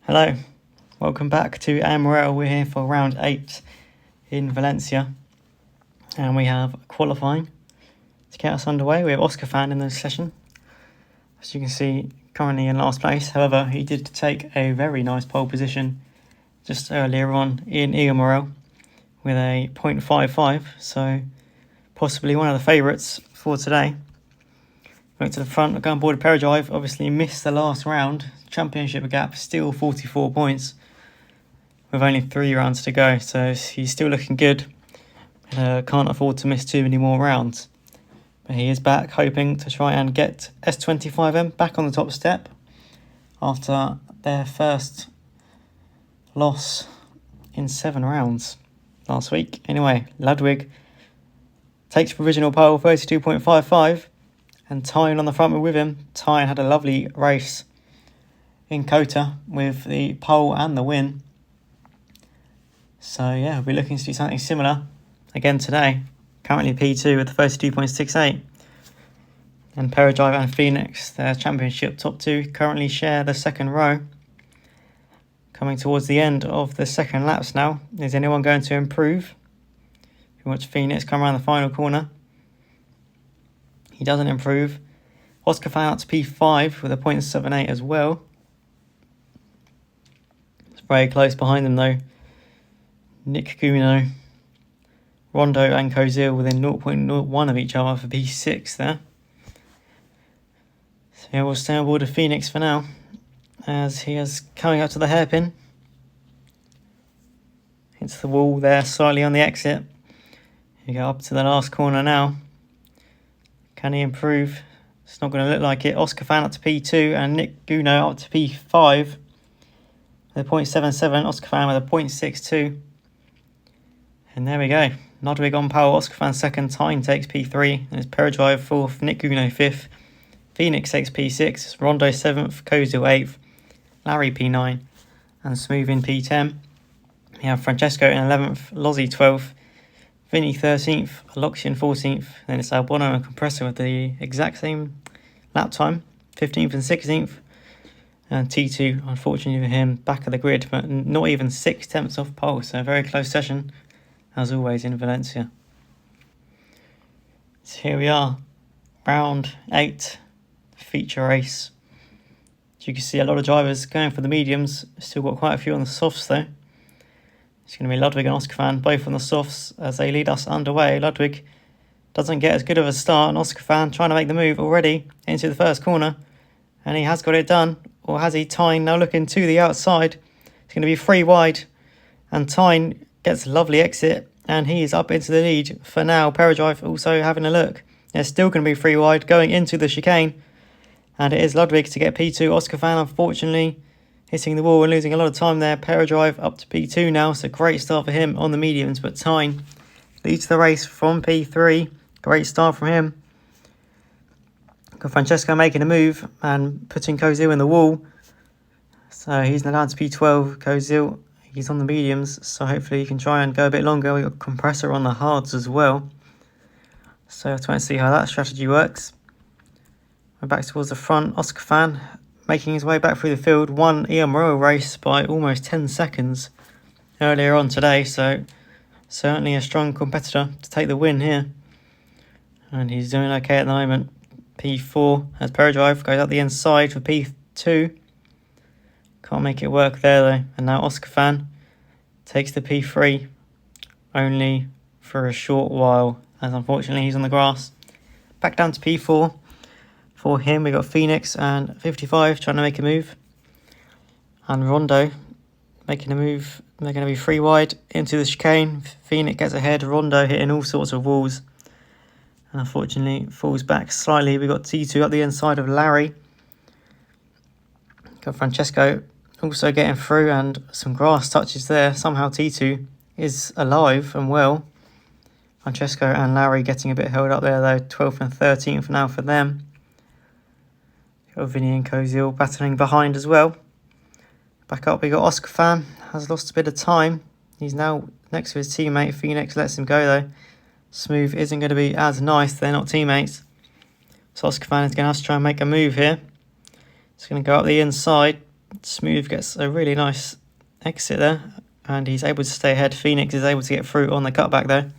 Hello, welcome back to AMRL. We're here for round 8 in Valencia, and we have qualifying to get us underway. We have Oscar Fan in this session, as you can see, currently in last place. However, he did take a very nice pole position just earlier on in UMRL with a 0.55, so possibly one of the favourites for today. Going to the front, going board a pair drive, obviously missed the last round. Championship gap still 44 points with only 3 rounds to go, so he's still looking good. Can't afford to miss too many more rounds. But he is back, hoping to try and get S25M back on the top step after their first loss in 7 rounds last week. Anyway, Ludwig takes provisional pole, 32.55. And Tyne on the front with him. Tyne had a lovely race in Kota with the pole and the win. So yeah, we'll be looking to do something similar again today. Currently P2 with the 32.68. And Peradrive and Phoenix, their championship top 2, currently share the second row. Coming towards the end of the second laps now. Is anyone going to improve? You watch Phoenix come around the final corner. He doesn't improve. Oscar Fan out to P5 with a 0.78 as well. It's very close behind them though. Nick Guno, Rondo and Kozil within 0.01 of each other for P6 there. So yeah, we'll stay on board of Phoenix for now, as he is coming up to the hairpin. Hits the wall there slightly on the exit. You go up to the last corner now. Can he improve? It's not going to look like it. Oscar Fan up to P2 and Nick Guno up to P5 with a 0.77. Oscar Fan with a 0.62. And there we go. Ludwig on pole, Oscar Fan second. Tyne takes P3 and it's Peradrive fourth. Nick Guno fifth. Phoenix takes P6. Rondo 7th. Kozil 8th. Larry P9. And Smooth in P10. We have Francesco in 11th. Lozzie 12th. Vinny 13th, Aloxian 14th, then it's Albono and Compressor with the exact same lap time, 15th and 16th. And T2, unfortunately for him, back of the grid, but not even 6/10 off pole, so a very close session, as always in Valencia. So here we are, round 8, feature race. As you can see, a lot of drivers going for the mediums, still got quite a few on the softs though. It's going to be Ludwig and Oscar Fan, both on the softs as they lead us underway. Ludwig doesn't get as good of a start, and Oscar Fan trying to make the move already into the first corner. And he has got it done, or has he? Tyne now looking to the outside. It's going to be 3 wide, and Tyne gets a lovely exit, and he is up into the lead for now. Peradrive also having a look. They're still going to be 3 wide going into the chicane, and it is Ludwig to get P2. Oscar Fan, unfortunately, hitting the wall and losing a lot of time there. Peradrive up to P2 now, so great start for him on the mediums, but Tyne leads the race from P3. Great start from him. Got Francesco making a move and putting Kozil in the wall. So he's now down to P12. Kozil, he's on the mediums, so hopefully he can try and go a bit longer. We've got Compressor on the hards as well. So I have to wait and see how that strategy works. We're back towards the front. Oscar Fan making his way back through the field, won AMRL race by almost 10 seconds earlier on today, so certainly a strong competitor to take the win here. And he's doing okay at the moment. P4 as Peradrive goes up the inside for P2. Can't make it work there though. And now Oscar Fan takes the P3 only for a short while, as unfortunately he's on the grass. Back down to P4. For him, we got Phoenix and 55 trying to make a move. And Rondo making a move. They're going to be 3 wide into the chicane. Phoenix gets ahead. Rondo hitting all sorts of walls. And unfortunately, falls back slightly. We got T2 up the inside of Larry. Got Francesco also getting through and some grass touches there. Somehow T2 is alive and well. Francesco and Larry getting a bit held up there though. 12th and 13th now for them. Got Vinny and Kozil battling behind as well. Back up, we got Oscar Fan. Has lost a bit of time. He's now next to his teammate. Phoenix lets him go though. Smooth isn't going to be as nice. They're not teammates. So Oscar Fan is going to have to try and make a move here. It's going to go up the inside. Smooth gets a really nice exit there, and he's able to stay ahead. Phoenix is able to get through on the cutback though. And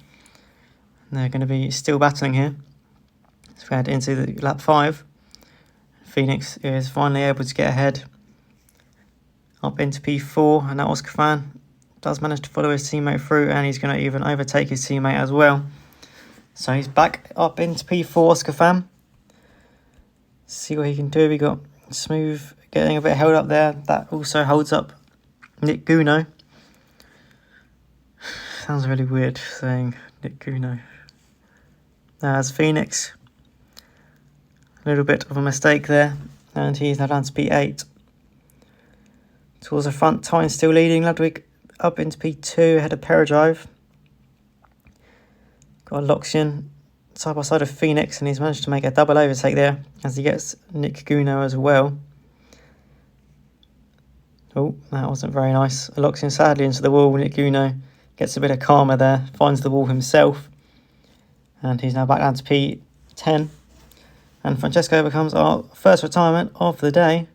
they're going to be still battling here. So we head into the lap 5. Phoenix is finally able to get ahead up into P4, and now Oscar Fan does manage to follow his teammate through, and he's going to even overtake his teammate as well. So he's back up into P4, Oscar Fan. See what he can do. We got Smooth getting a bit held up there. That also holds up Nick Guno. Sounds really weird saying Nick Guno. As Phoenix, a little bit of a mistake there, and he's now down to P8. Towards the front, Tyne still leading. Ludwig up into P2 ahead of Peradrive. Got Loxian side by side of Phoenix, and he's managed to make a double overtake there as he gets Nick Guno as well. Oh, that wasn't very nice. Loxian sadly into the wall. Nick Guno gets a bit of karma there, finds the wall himself, and he's now back down to P10. And Francesco becomes our first retirement of the day.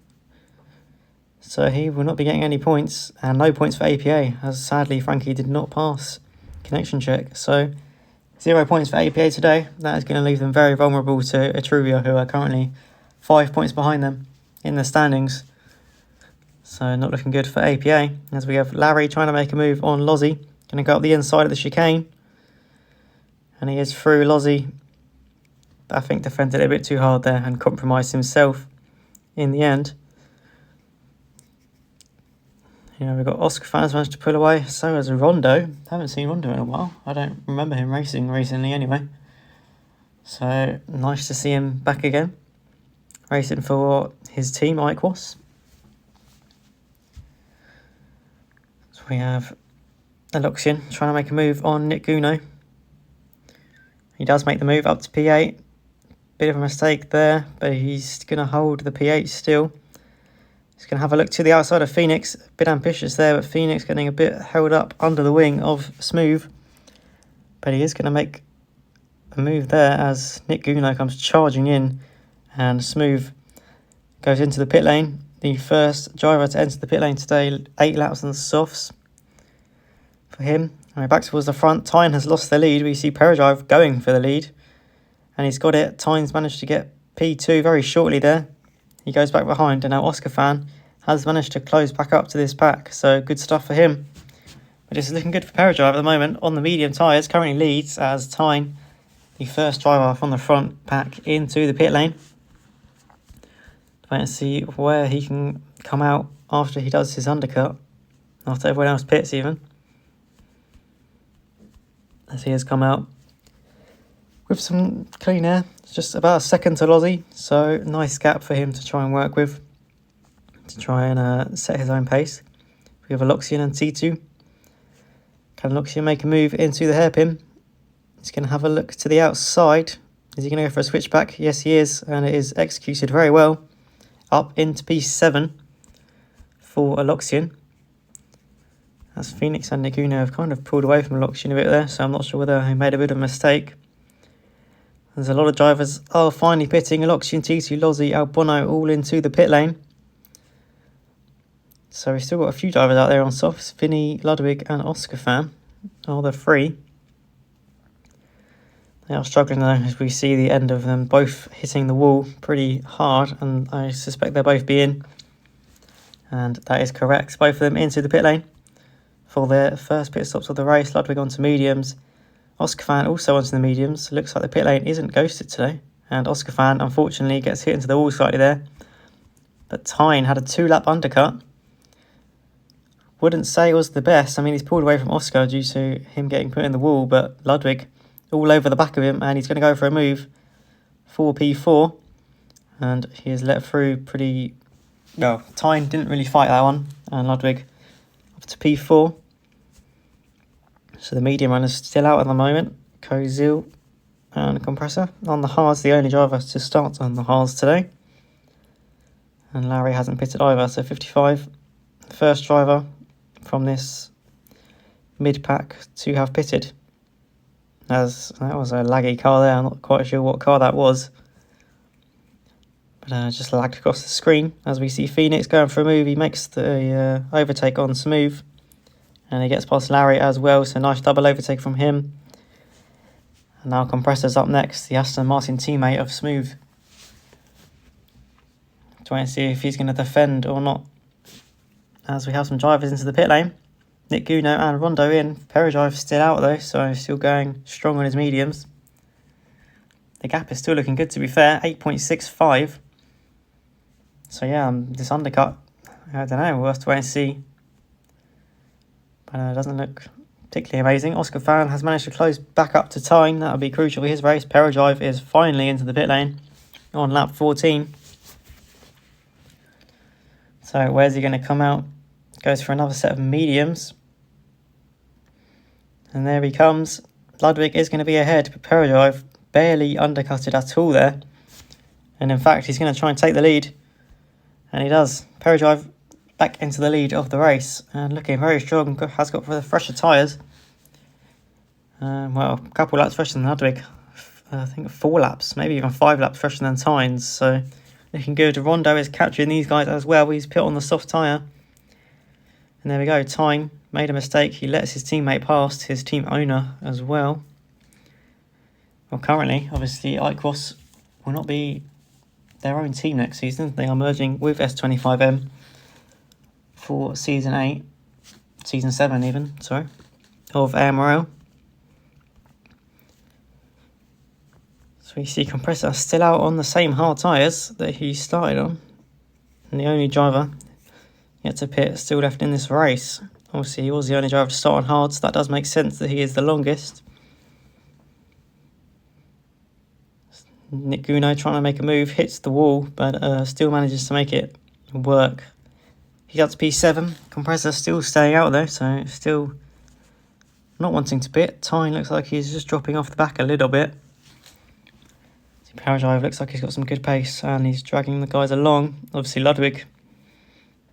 So he will not be getting any points, and no points for APA, as sadly Frankie did not pass connection check. So 0 points for APA today. That is going to leave them very vulnerable to Etruvia, who are currently 5 points behind them in the standings. So not looking good for APA, as we have Larry trying to make a move on Lozzie. Going to go up the inside of the chicane. And he is through Lozzie. I think defended it a bit too hard there and compromised himself in the end. Yeah, we've got Oscar Fans managed to pull away. So has Rondo. Haven't seen Rondo in a while. I don't remember him racing recently anyway. So nice to see him back again, racing for his team, Iquos. So we have Aloxian trying to make a move on Nick Guno. He does make the move up to P8. Bit of a mistake there, but he's going to hold the P8 still. He's going to have a look to the outside of Phoenix. A bit ambitious there, but Phoenix getting a bit held up under the wing of Smooth. But he is going to make a move there as Nick Guno comes charging in, and Smooth goes into the pit lane. The first driver to enter the pit lane today, 8 laps on the softs for him. And we're back towards the front. Tyne has lost the lead. We see Peradrive going for the lead, and he's got it. Tyne's managed to get P2 very shortly there. He goes back behind, and now Oscar Fan has managed to close back up to this pack. So good stuff for him. But it's looking good for Peradrive at the moment on the medium tyres. Currently leads as Tyne, the first driver from the front pack, into the pit lane. Wait and see where he can come out after he does his undercut, after everyone else pits even. As he has come out with some clean air. It's just about a second to Lozzie, so nice gap for him to try and work with, to try and set his own pace. We have a Loxian and T2. Can Loxian make a move into the hairpin? He's going to have a look to the outside. Is he going to go for a switchback? Yes, he is, and it is executed very well. Up into P7 for Aloxian. As Phoenix and Niguno have kind of pulled away from Aloxian a bit there, so I'm not sure whether he made a bit of a mistake. There's a lot of drivers finally pitting. Aloxian, T2, Lozzie, Albono all into the pit lane. So we've still got a few drivers out there on softs. Vinny, Ludwig and Oscar Fan are the 3. They are struggling though, as we see the end of them both hitting the wall pretty hard, and I suspect they'll both be in. And that is correct. Both of them into the pit lane for their first pit stops of the race. Ludwig onto mediums. Oscar Fan also onto the mediums. Looks like the pit lane isn't ghosted today. And Oscar Fan, unfortunately, gets hit into the wall slightly there. But Tyne had a 2-lap undercut. Wouldn't say it was the best. I mean, he's pulled away from Oscar due to him getting put in the wall. But Ludwig all over the back of him, and he's going to go for a move for P4. And he is let through pretty... Well, Tyne didn't really fight that one. And Ludwig up to P4. So the medium runner's still out at the moment. Kozil and Compressor. On the hards, the only driver to start on the hards today. And Larry hasn't pitted either, so 55. First driver from this mid-pack to have pitted. As that was a laggy car there, I'm not quite sure what car that was. But just lagged across the screen as we see Phoenix going for a move. He makes the overtake on Smooth. And he gets past Larry as well, so nice double overtake from him. And now Compressor's up next, the Aston Martin teammate of Smooth. Trying to see if he's going to defend or not. As we have some drivers into the pit lane. Nick Guno and Rondo in. Perodrive still out though, so still going strong on his mediums. The gap is still looking good, to be fair, 8.65. So yeah, this undercut, I don't know, we'll have to wait and see. But it doesn't look particularly amazing. Oscar Fan has managed to close back up to tying. That would be crucial for his race. Perodrive is finally into the pit lane on lap 14. So where's he going to come out? Goes for another set of mediums. And there he comes. Ludwig is going to be ahead, but Perodrive barely undercutted at all there. And in fact, he's going to try and take the lead. And he does. Perodrive back into the lead of the race. And looking very strong. Has got for the fresher tyres. Well, a couple laps fresher than Ludwig. I think 4 laps, maybe even 5 laps fresher than Tynes. So looking good. Rondo is capturing these guys as well. He's put on the soft tyre. And there we go. Tyne made a mistake. He lets his teammate past, his team owner as well. Well, currently, obviously, Icros will not be their own team next season. They are merging with S25M for Season 8, Season 7 even, sorry, of AMRL. So we see Compressor still out on the same hard tyres that he started on. And the only driver yet to pit still left in this race. Obviously, he was the only driver to start on hard, so that does make sense that he is the longest. Nick Guno trying to make a move, hits the wall, but still manages to make it work. He got to P7. Compressor still staying out though, so still not wanting to pit. Tyne looks like he's just dropping off the back a little bit. Perodrive looks like he's got some good pace and he's dragging the guys along. Obviously, Ludwig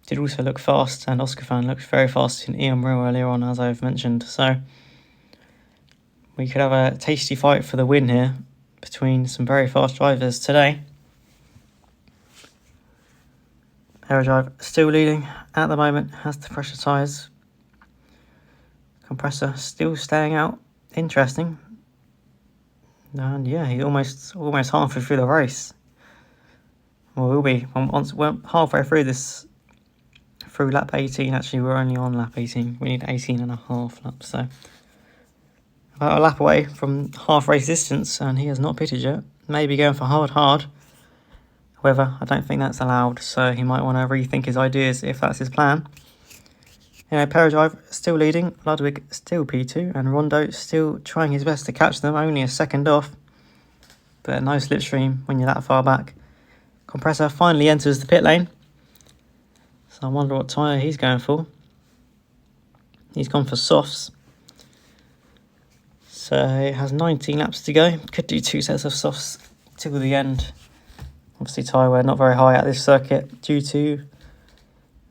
did also look fast, and Oscar Fan looked very fast in UMRL earlier on, as I've mentioned. So we could have a tasty fight for the win here between some very fast drivers today. Perodrive still leading at the moment, has the fresher tyres. Compressor still staying out. Interesting. And yeah, he's almost halfway through the race. Well, we'll be once we're halfway through this. Through lap 18, actually we're only on lap 18. We need 18 and a half laps, so about a lap away from half race distance, and he has not pitted yet. Maybe going for hard. However, I don't think that's allowed, so he might want to rethink his ideas if that's his plan. Anyway, Perodrive still leading, Ludwig still P2, and Rondo still trying his best to catch them, only a second off. But no slipstream when you're that far back. Compressor finally enters the pit lane. So I wonder what tyre he's going for. He's gone for softs. So it has 19 laps to go. Could do 2 sets of softs till the end. Obviously tyre wear not very high at this circuit due to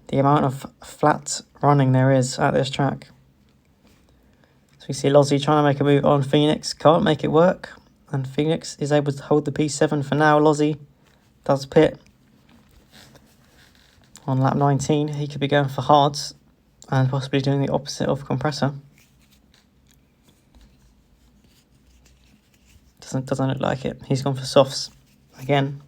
the amount of flat running there is at this track. So we see Lozzie trying to make a move on Phoenix. Can't make it work. And Phoenix is able to hold the P7 for now. Lozzie does pit on lap 19. He could be going for hards and possibly doing the opposite of Compressor. Doesn't look like it. He's gone for softs again.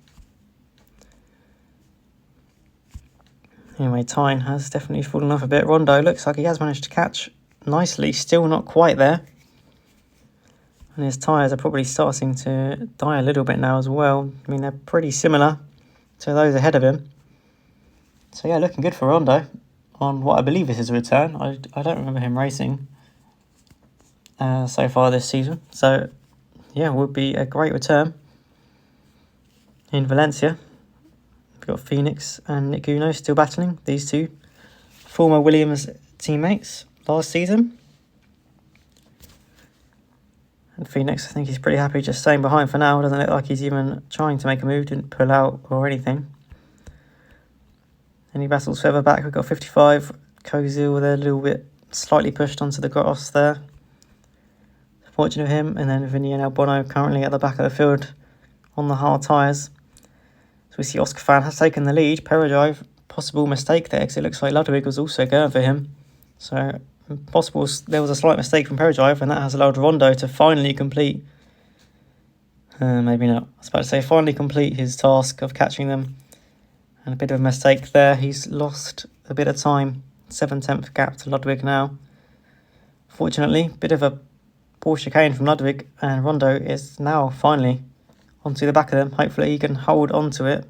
Anyway, Tyne has definitely fallen off a bit. Rondo looks like he has managed to catch nicely. Still not quite there. And his tyres are probably starting to die a little bit now as well. I mean, they're pretty similar to those ahead of him. So yeah, looking good for Rondo on what I believe is his return. I don't remember him racing so far this season. So yeah, would be a great return in Valencia. We've got Phoenix and Nick Guno still battling. These two former Williams teammates last season. And Phoenix, I think he's pretty happy just staying behind for now. Doesn't look like he's even trying to make a move. Didn't pull out or anything. Any battles further back? We've got 55. Kozil there a little bit slightly pushed onto the grass there. Fortunate of him. And then Vinny and Albono currently at the back of the field on the hard tyres. So So we see Oscar Fan has taken the lead. Peradrive, possible mistake there because it looks like Ludwig was also going for him. So possible there was a slight mistake from Peradrive, and that has allowed Rondo to finally complete. Maybe not. I was about to say finally complete his task of catching them. And a bit of a mistake there. He's lost a bit of time. 7/10 gap to Ludwig now. Fortunately, bit of a poor chicane from Ludwig, and Rondo is now finally onto the back of them. Hopefully he can hold on to it.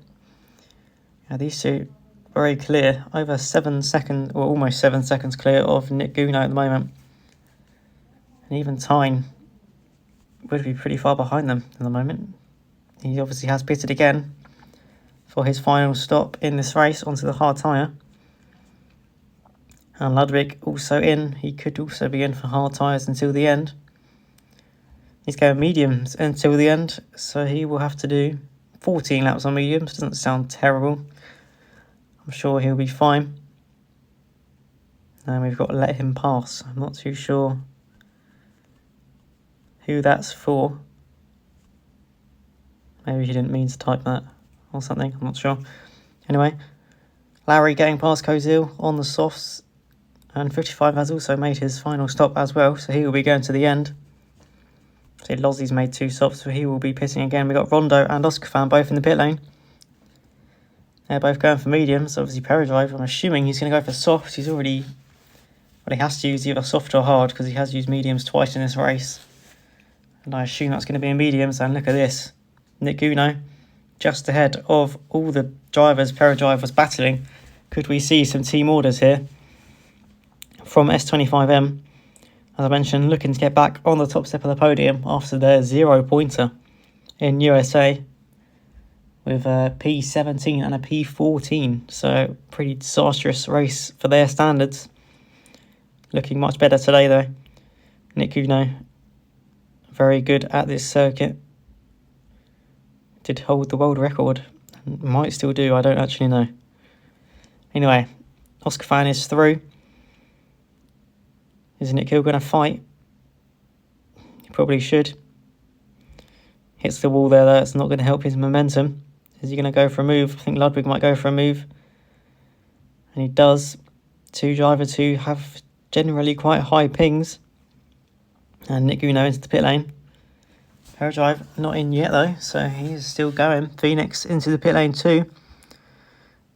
Yeah, these two very clear. Over 7 seconds, or almost 7 seconds clear of Nick Guno at the moment. And even Tyne would be pretty far behind them at the moment. He obviously has pitted again for his final stop in this race onto the hard tyre. And Ludwig also in. He could also be in for hard tyres until the end. He's going mediums until the end, so he will have to do 14 laps on mediums. Doesn't sound terrible. I'm sure he'll be fine. And we've got to let him pass. I'm not too sure who that's for. Maybe he didn't mean to type that or something. I'm not sure. Anyway, Larry getting past Kozil on the softs. And 55 has also made his final stop as well, so he will be going to the end. So Lozzie's made 2 stops, so he will be pitting again. We've got Rondo and Oscar Fan both in the pit lane. They're both going for mediums. Obviously, Peradrive, I'm assuming he's going to go for softs. He's already... Well, he has to use either soft or hard because he has used mediums twice in this race. And I assume that's going to be in mediums. And look at this. Nick Guno, just ahead of all the drivers Peradrive was battling. Could we see some team orders here from S25M? As I mentioned, looking to get back on the top step of the podium after their 0-pointer in USA with a P17 and a P14. So pretty disastrous race for their standards. Looking much better today though. Nick Guno, very good at this circuit. Did hold the world record. Might still do, I don't actually know. Anyway, Oscar Fan is through. Is Nick Hill going to fight? He probably should. Hits the wall there though, it's not going to help his momentum. Is he going to go for a move? I think Ludwig might go for a move. And he does. 2 drivers who have generally quite high pings. And Nick Guno into the pit lane. Peradrive not in yet though, so he's still going. Phoenix into the pit lane too.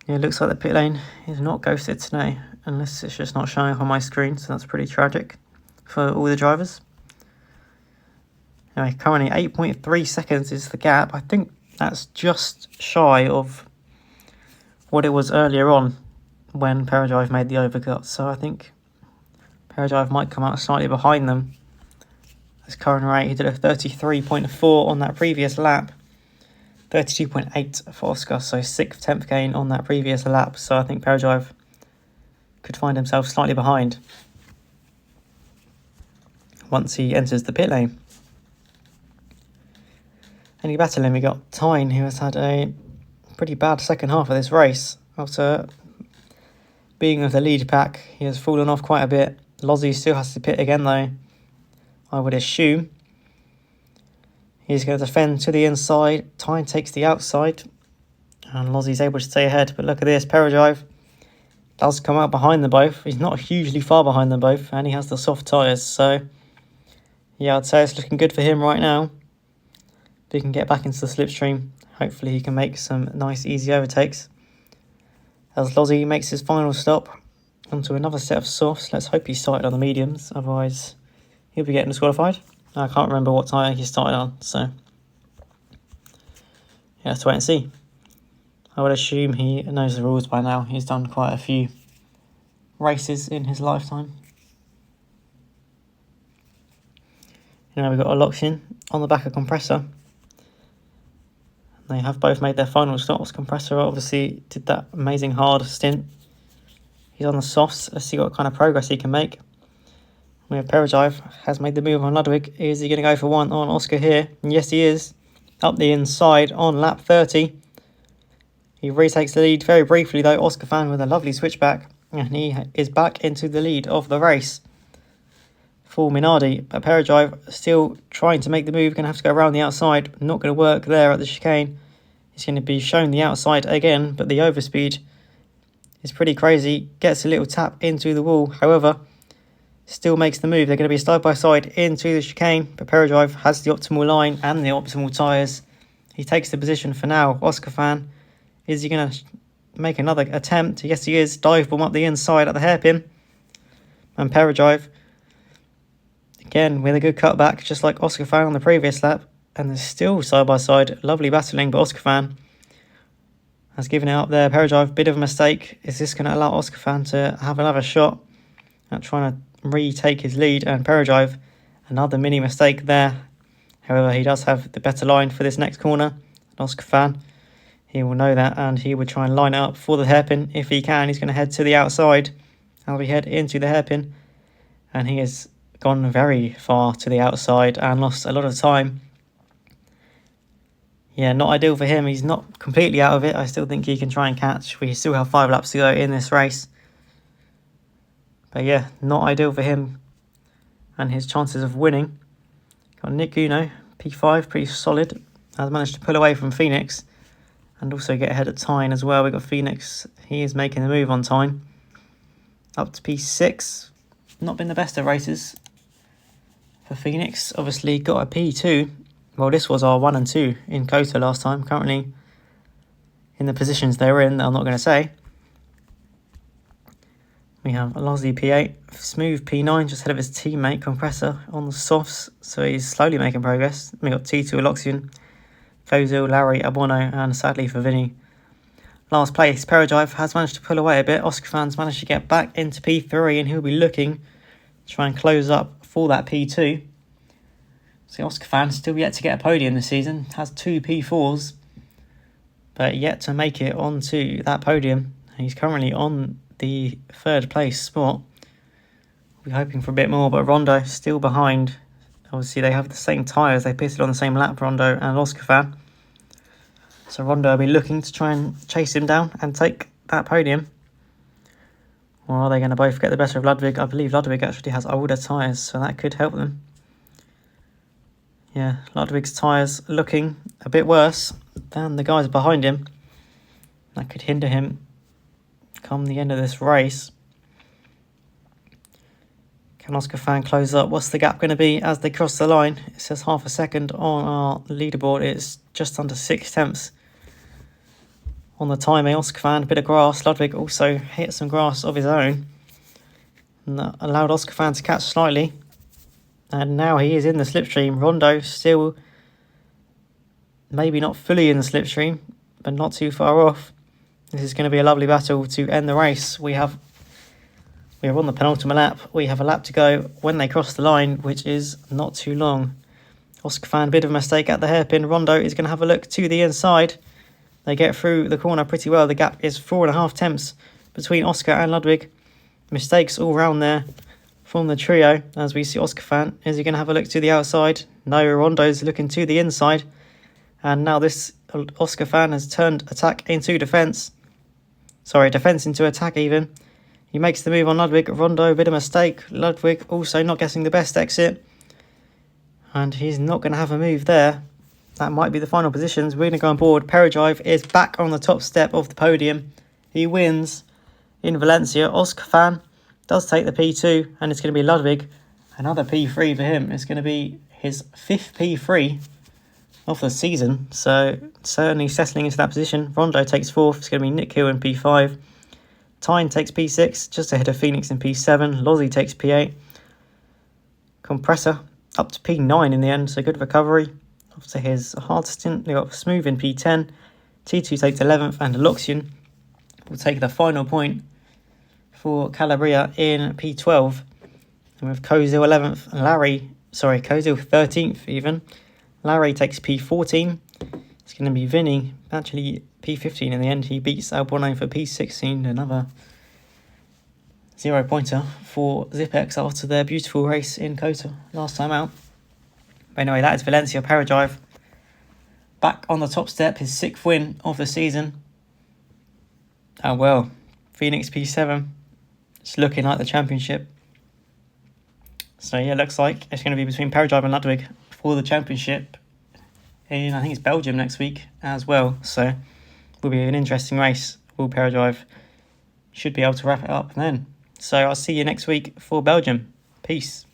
Yeah, it looks like the pit lane is not ghosted today, unless it's just not showing up on my screen, so that's pretty tragic for all the drivers. Anyway, currently 8.3 seconds is the gap. I think that's just shy of what it was earlier on when Peradrive made the overcut, so I think Peradrive might come out slightly behind them. His current rate, he did a 33.4 on that previous lap. 32.8 for Oscar, so 6th, 10th gain on that previous lap. So I think Peradrive could find himself slightly behind once he enters the pit lane. Any battling, we got Tyne, who has had a pretty bad second half of this race. After being with the lead pack, he has fallen off quite a bit. Lozzie still has to pit again though, I would assume. He's going to defend to the inside. Tyne takes the outside. And Lozzie's able to stay ahead. But look at this. Peradrive does come out behind them both. He's not hugely far behind them both. And he has the soft tyres. So, yeah, I'd say it's looking good for him right now. If he can get back into the slipstream, hopefully he can make some nice, easy overtakes. As Lozzie makes his final stop onto another set of softs. Let's hope he started on the mediums. Otherwise, he'll be getting disqualified. I can't remember what tyre he started on, so yeah, let's wait and see. I would assume he knows the rules by now. He's done quite a few races in his lifetime. You know, we've got a Loxin on the back of Compressor. They have both made their final stops. Compressor obviously did that amazing hard stint. He's on the softs. Let's see what kind of progress he can make. We have Peradrive has made the move on Ludwig. Is he going to go for one on Oscar here? And yes, he is. Up the inside on lap 30. He retakes the lead very briefly, though. Oscar Fan with a lovely switchback. And he is back into the lead of the race for Minardi. But Peradrive still trying to make the move. Going to have to go around the outside. Not going to work there at the chicane. He's going to be shown the outside again, but the overspeed is pretty crazy. Gets a little tap into the wall, however, still makes the move. They're going to be side by side into the chicane, but Peradrive has the optimal line and the optimal tyres. He takes the position for now. Oscar Fan, is he going to make another attempt? Yes, he is. Dive bomb up the inside at the hairpin. And Peradrive, again, with a good cutback, just like Oscar Fan on the previous lap. And they're still side by side. Lovely battling, but Oscar Fan has given it up there. Peradrive, bit of a mistake. Is this going to allow Oscar Fan to have another shot at trying to retake his lead? And Peradrive, another mini mistake there. However, he does have the better line for this next corner. Oscar Fan, he will know that, and he would try and line it up for the hairpin if he can. He's going to head to the outside as we head into the hairpin, and he has gone very far to the outside and lost a lot of time. Yeah, not ideal for him. He's not completely out of it. I still think he can try and catch. We still have 5 laps to go in this race. But yeah, not ideal for him and his chances of winning. Got Nick Uno, P5, pretty solid. Has managed to pull away from Phoenix and also get ahead at Tyne as well. We've got Phoenix. He is making the move on Tyne. Up to P6. Not been the best of races for Phoenix. Obviously got a P2. Well, this was our 1 and 2 in Kota last time. Currently in the positions they're in, I'm not going to say. We have Lozzie P8, Smooth P9, just ahead of his teammate Compressor on the softs. So he's slowly making progress. We got T2 Aloxian, Kozil, Larry, Abono, and sadly for Vinny, last place. Peradrive has managed to pull away a bit. Oscar Fan's managed to get back into P3, and he'll be looking to try and close up for that P2. So Oscar Fan still yet to get a podium this season, has 2 P4s, but yet to make it onto that podium. He's currently on the 3rd place spot. We're hoping for a bit more, but Rondo still behind. Obviously they have the same tyres, they pitted on the same lap, Rondo and Oscar Fan. So Rondo will be looking to try and chase him down and take that podium. Or are they going to both get the better of Ludwig? I believe Ludwig actually has older tyres, so that could help them. Yeah, Ludwig's tyres looking a bit worse than the guys behind him. That could hinder him come the end of this race. Can Oscar Fan close up? What's the gap going to be as they cross the line? It says half a second on our leaderboard. It's just under 6/10 on the timing. Oscar Fan, a bit of grass. Ludwig also hit some grass of his own, and that allowed Oscar Fan to catch slightly. And now he is in the slipstream. Rondo still maybe not fully in the slipstream, but not too far off. This is going to be a lovely battle to end the race. We are on the penultimate lap. We have a lap to go when they cross the line, which is not too long. Oscar Fan, a bit of a mistake at the hairpin. Rondo is going to have a look to the inside. They get through the corner pretty well. The gap is 4.5 between Oscar and Ludwig. Mistakes all round there from the trio, as we see Oscar Fan. Is he going to have a look to the outside? No, Rondo's looking to the inside. And now this Oscar Fan has turned attack into defence. Sorry, defence into attack even. He makes the move on Ludwig. Rondo, a bit of mistake. Ludwig also not getting the best exit. And he's not going to have a move there. That might be the final positions. We're going to go on board. Peradrive is back on the top step of the podium. He wins in Valencia. Oscar Fan does take the P2, and it's going to be Ludwig. Another P3 for him. It's going to be his 5th P3 of the season, so certainly settling into that position. Rondo takes 4th. It's going to be Nick Hill in P5. Tyne takes P6, just ahead of Phoenix in P7. Lozzie takes P8. Compressor up to P9 in the end, so good recovery. After his hard stint, we got Smooth in P10. T2 takes 11th, and Aloxian will take the final point for Calabria in P12. And with Kozil 11th, Kozil 13th even. Larry takes P14. It's going to be Vinny, actually P15 in the end. He beats Albono for P16, another 0-pointer for Zipex after their beautiful race in Kota last time out. But anyway, that is Valencia. Peradrive back on the top step, his 6th win of the season. And well, Phoenix P7. It's looking like the championship. So yeah, looks like it's going to be between Peradrive and Ludwig for the championship in, I think it's Belgium next week as well. So will be an interesting race. Will Para Drive should be able to wrap it up then. So I'll see you next week for Belgium. Peace.